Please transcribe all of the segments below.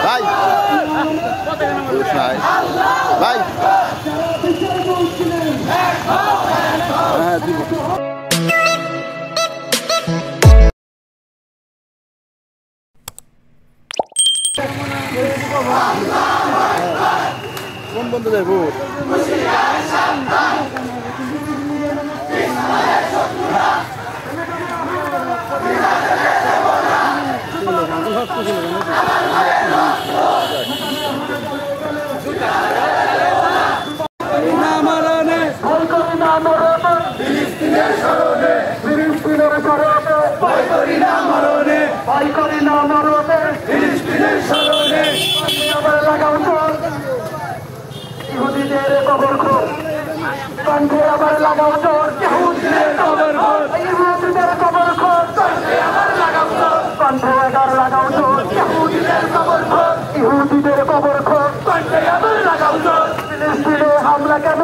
ভাই ভাই কোন বন্ধু দেবো ইহুদিদের কবর খোর কণ্ঠে আবার লাগাও জোর ইহুদিদের কবর খোর ইহুদিদের কবর খোর কণ্ঠে আবার লাগাও জোর কণ্ঠে আবার লাগাও জোর ইহুদিদের কবর খোর ইহুদিদের কবর খোর কণ্ঠে আবার লাগাও জোর ফিলিস্তিনে হামলা কেন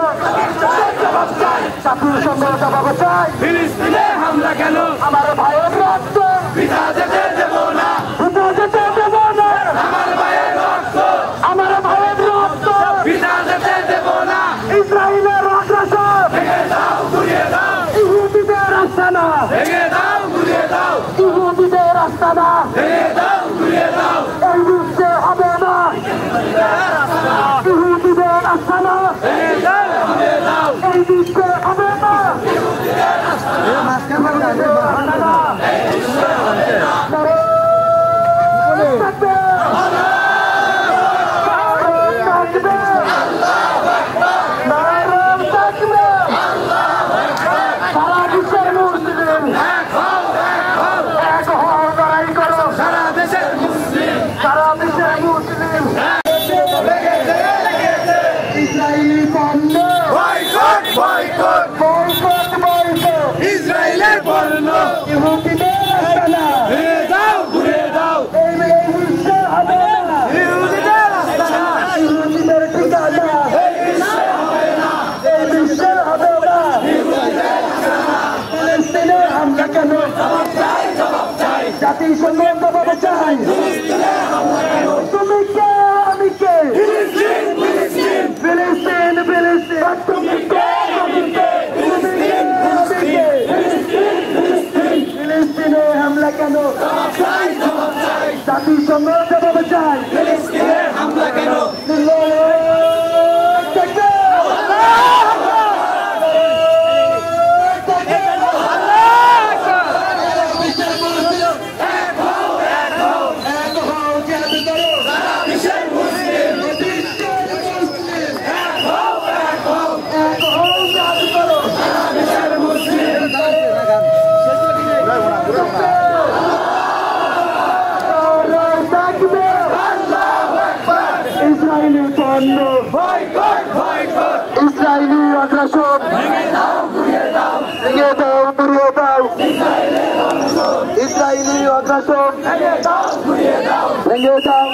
জবাব চাই জাতির সঙ্গে জবাব চাই ফিলিস্তিনে হামলা কেন আমার ভাইয়ের রক্ত পিতা যেতে দেব না পিতা যেতে দেব না আমার ভাইয়ের রক্ত আমার ভাইয়ের রক্ত পিতা যেতে দেব না ইসরায়েলের আগ্রাসন ভেঙে দাও গুড়িয়ে দাও ইহুদিদের আস্তানা ভেঙে দাও গুড়িয়ে দাও ইহুদিদের আস্তানা ভেঙে দাও গুড়িয়ে দাও এই বিশ্বে হবে না ইহুদিদের আস্তানা ভেঙে দাও গুড়িয়ে দাও এই বিশ্বে হবে না ইহুদিদের আস্তানা ইসরায়েলের পণ্য ইহুদিদের আস্তানা ভেঙে দাও ঘুরিয়ে দাও এই বিশ্বে হবে না ইহুদিদের আস্তানা ইহুদিদের ঠিকানা এই বিশ্বে হবে না এই বিশ্বে হবে না ইহুদিদের আস্তানা ফিলিস্তিনে হামলা কেন জবাব চাই জাতিসংঘ জবাব চাই ফিলিস্তিনে হামলা কেন তুমি কে আমি কে ফিলিস্তিন ফিলিস্তিন ফিলিস্তিন ফিলিস্তিন তুমি কে আমি কে ফিলিস্তিন ফিলিস্তিনে হামলা কেন জাতিসংঘ জবাব চাই ফিলিস্তিনে হামলা কেন ইসরায়েলি আগ্রাসন ভেঙে দাও গুড়িয়ে দাও ভেঙে দাও গুড়িয়ে দাও ইসরায়েলি আগ্রাসন ভেঙে দাও গুড়িয়ে দাও ভেঙে দাও